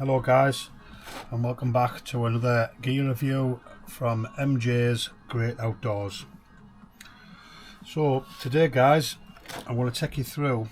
Hello guys, and welcome back to another gear review from MJ's Great Outdoors. So today guys, I want to take you through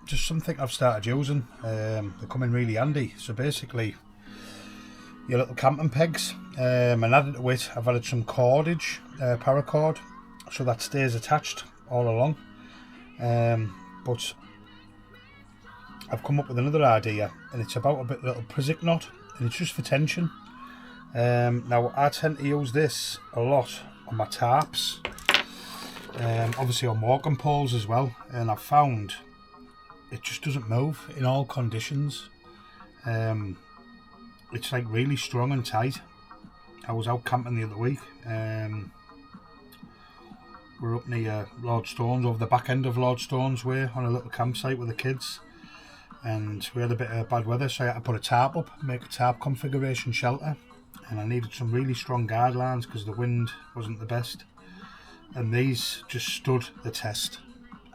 just something I've started using. They come in really handy. So basically your little camping pegs, and added to it I've added some cordage, paracord, so that stays attached all along. But I've come up with another idea, and it's about a little Prusik knot, and it's just for tension. Now I tend to use this a lot on my tarps, obviously on walking poles as well, and I've found it just doesn't move in all conditions. It's like really strong and tight. I was out camping the other week. We're up near Lord Stone's, over the back end of Lord Stone's Way, on a little campsite with the kids. And we had a bit of bad weather, so I had to put a tarp up, make a tarp configuration shelter, and I needed some really strong guard lines because the wind wasn't the best, and these just stood the test.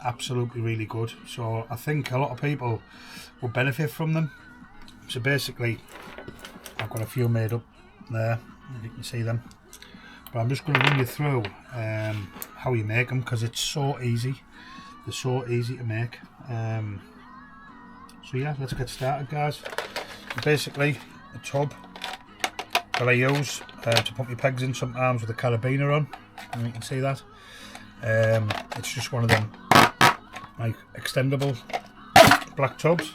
Absolutely really good. So I think a lot of people will benefit from them. So basically I've got a few made up there, if you can see them, but I'm just going to run you through how you make them, because it's so easy. They're so easy to make. So yeah, let's get started guys. Basically a tub that I use to put my pegs in sometimes with a carabiner on, and you can see that. It's just one of them like extendable black tubs.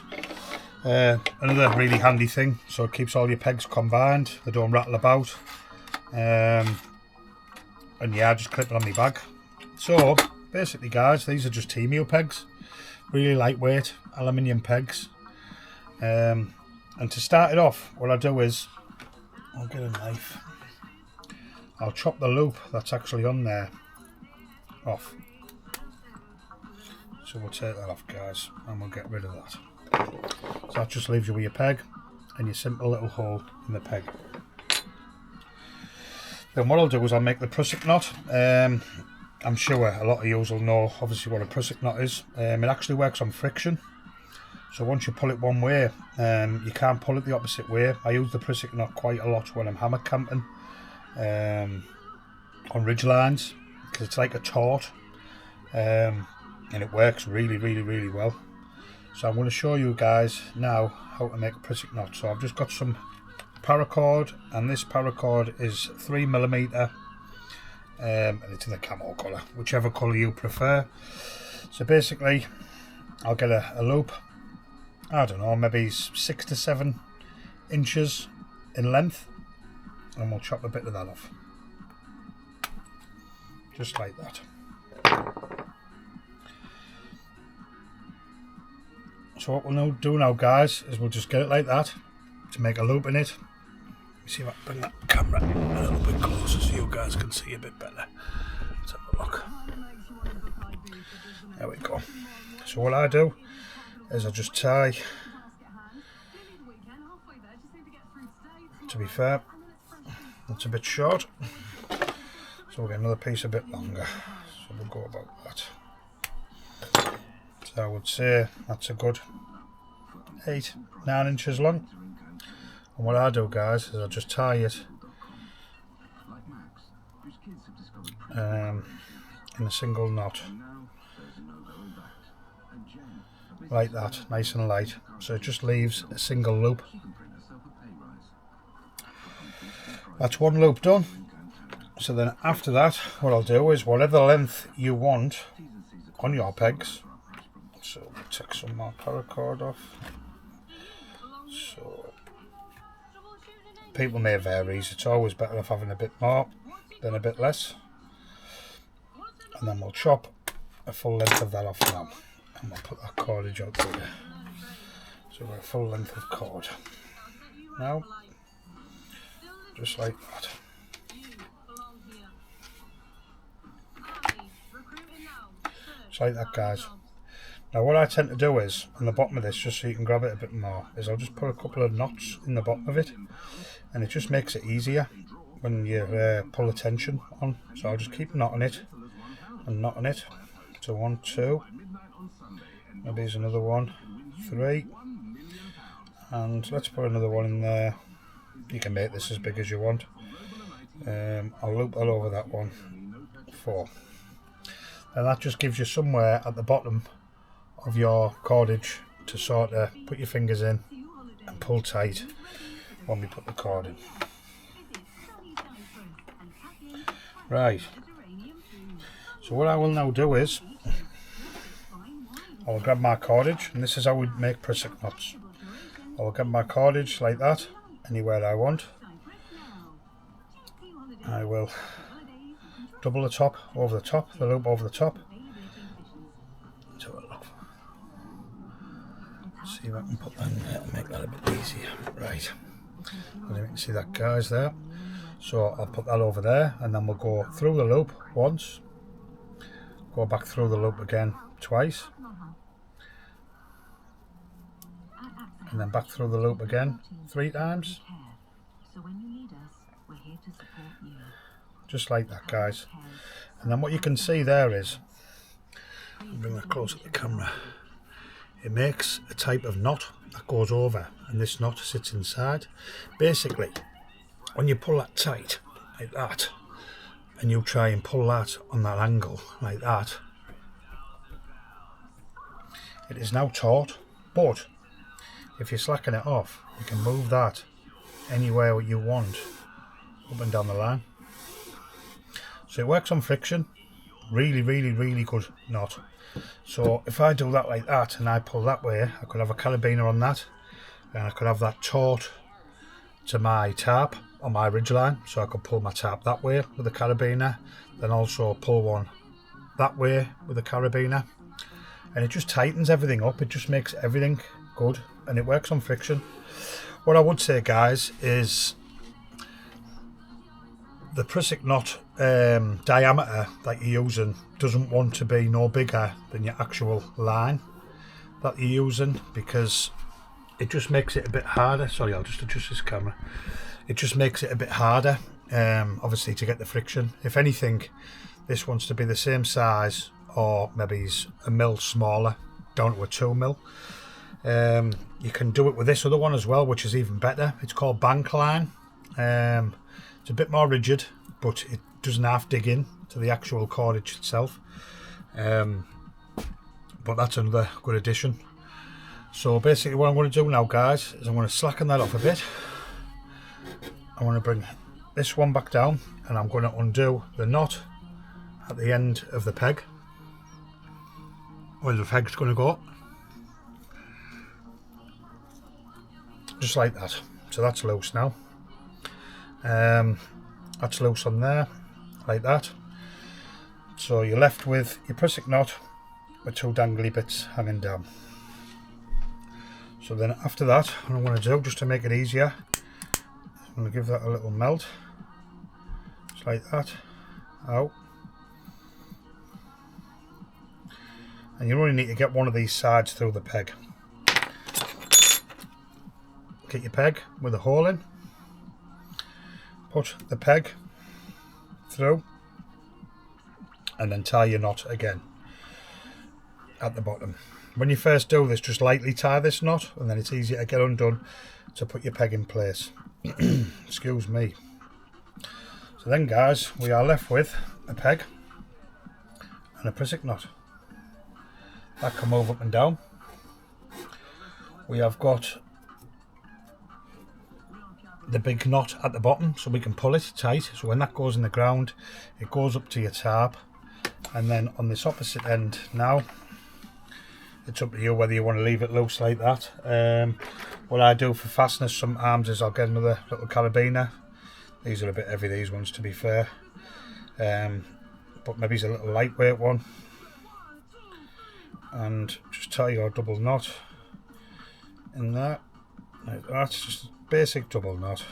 Another really handy thing, so it keeps all your pegs combined, they don't rattle about. And yeah, I just clip it on my bag. So basically guys, these are just T-meal pegs, really lightweight aluminium pegs. And to start it off, what I do is I'll get a knife, I'll chop the loop that's actually on there off. So we'll take that off guys, and we'll get rid of that. So that just leaves you with your peg and your simple little hole in the peg. Then what I'll do is I'll make the Prusik knot. I'm sure a lot of you will know obviously what a Prusik knot is. It actually works on friction. So once you pull it one way, you can't pull it the opposite way. I use the Prusik knot quite a lot when I'm hammock camping on ridge lines, because it's like a taut, and it works really well. So I'm going to show you guys now how to make a Prusik knot. So I've just got some paracord, and this paracord is 3mm, and it's in the camo colour, whichever colour you prefer. So basically I'll get a loop, I don't know, maybe 6 to 7 inches in length, and we'll chop a bit of that off, just like that. So what we'll do now guys is we'll just get it like that to make a loop in it. Let me see if I can bring that camera a little bit closer so you guys can see a bit better. Let's have a look. There we go. So what I do is I just tie, to be fair, it's a bit short, so we'll get another piece a bit longer, so we'll go about that. So I would say that's a good 8-9 inches long. And what I do guys is I just tie it in a single knot, like that, nice and light, so it just leaves a single loop. That's one loop done. So then after that, what I'll do is whatever length you want on your pegs, so we'll take some more paracord off. So people may vary, it's always better off having a bit more than a bit less. And then we'll chop a full length of that off now, and we'll put that cordage out there. So we're a full length of cord now, just like that. Just like that guys. Now what I tend to do is, on the bottom of this, just so you can grab it a bit more, is I'll just put a couple of knots in the bottom of it, and it just makes it easier when you pull the tension on. So I'll just keep knotting it and knotting it. So 1, 2, maybe there's another 1, 3, And let's put another one in there. You can make this as big as you want. I'll loop all over that one. 4. And that just gives you somewhere at the bottom of your cordage to sort of put your fingers in and pull tight when we put the cord in. Right, so what I will now do is I will grab my cordage, and this is how we make Prusik knots. I will grab my cordage like that, anywhere I want. I will double the top over the top, the loop over the top. Let's have a look. See if I can put that in there and make that a bit easier. Right, and you can see that, guys, there. So I'll put that over there, and then we'll go through the loop once, go back through the loop again twice, and then back through the loop again 3 times. Just like that, guys. And then what you can see there is, I'll bring that close to the camera, it makes a type of knot that goes over, and this knot sits inside. Basically, when you pull that tight like that, and you try and pull that on that angle like that, it is now taut. But if you slacken it off, you can move that anywhere you want up and down the line. So it works on friction. Really, really, really good knot. So if I do that like that and I pull that way, I could have a carabiner on that, and I could have that taut to my tarp on my ridge line, so I could pull my tarp that way with a carabiner, then also pull one that way with a carabiner, and it just tightens everything up. It just makes everything good, and it works on friction. What I would say, guys, is the Prusik knot diameter that you're using doesn't want to be no bigger than your actual line that you're using, because it just makes it a bit harder. Sorry, I'll just adjust this camera. It just makes it a bit harder, obviously, to get the friction. If anything, this wants to be the same size, or maybe a mil smaller, down to a 2 mil. You can do it with this other one as well, which is even better. It's called bank line. It's a bit more rigid, but it doesn't half dig in to the actual cordage itself. But that's another good addition. So basically what I'm going to do now, guys, is I'm going to slacken that off a bit. I want to bring this one back down, and I'm going to undo the knot at the end of the peg, where the peg's going to go, just like that. So that's loose now. That's loose on there, like that. So you're left with your Prusik knot with 2 dangly bits hanging down. So then after that, what I'm going to do, just to make it easier, I'm going to give that a little melt, just like that, out. And you only need to get one of these sides through the peg. Get your peg with a hole in, put the peg through, and then tie your knot again at the bottom. When you first do this, just lightly tie this knot, and then it's easier to get undone to put your peg in place. Excuse me. So then, guys, we are left with a peg and a Prusik knot that can move up and down. We have got the big knot at the bottom, so we can pull it tight, so when that goes in the ground, it goes up to your tarp. And then on this opposite end now, it's up to you whether you want to leave it loose like that. What I do for fastness sometimes is I'll get another little carabiner. These are a bit heavy, these ones, to be fair, but maybe it's a little lightweight one, and just tie your double knot in there like that. Just a basic double knot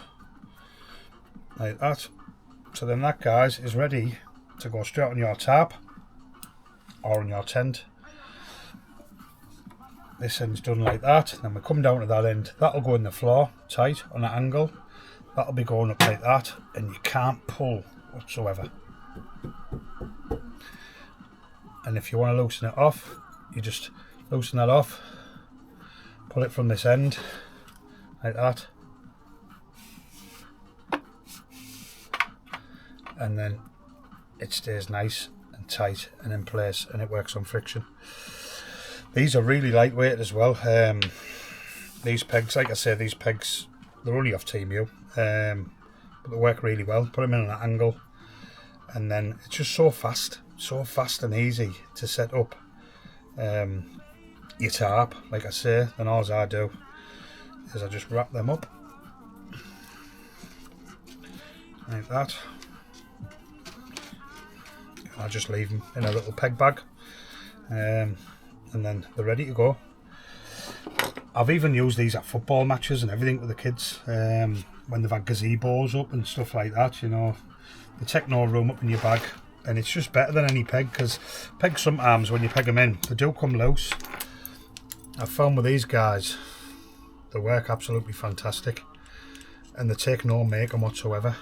like that. So then that, guys, is ready to go straight on your tarp or on your tent. This end's done like that, then we come down to that end, that'll go in the floor tight on an angle, that'll be going up like that, and you can't pull whatsoever. And if you want to loosen it off, you just loosen that off, pull it from this end, like that, and then it stays nice and tight and in place, and it works on friction. These are really lightweight as well. These pegs, like I say, these pegs, they're only off Temu, but they work really well. Put them in an angle, and then it's just so fast and easy to set up your tarp. Like I say, then all I do is I just wrap them up like that. I just leave them in a little peg bag, and then they're ready to go. I've even used these at football matches and everything with the kids, when they've had gazebos up and stuff like that, you know. They take no room up in your bag, and it's just better than any peg, because pegs sometimes, when you peg them in, they do come loose. I've found with these guys, they work absolutely fantastic, and they take no making whatsoever.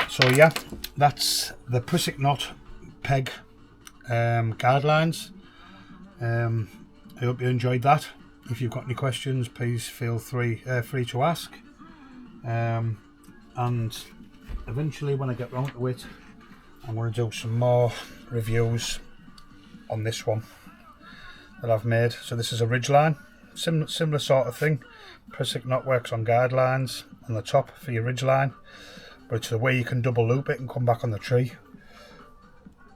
So yeah, that's the Prusik knot peg guidelines. I hope you enjoyed that. If you've got any questions, please feel free to ask. And eventually, when I get round to it, I'm going to do some more reviews on this one that I've made. So this is a ridgeline, similar sort of thing. Prusik knot works on guidelines on the top for your ridgeline, but it's the way you can double loop it and come back on the tree.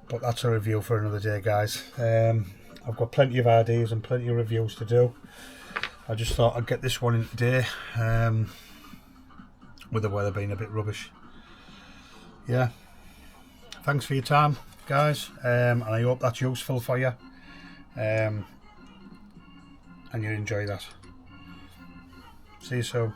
But that's a review for another day, guys. I've got plenty of ideas and plenty of reviews to do. I just thought I'd get this one in today, with the weather being a bit rubbish. Yeah, thanks for your time, guys, and I hope that's useful for you, and you enjoy that. See you soon.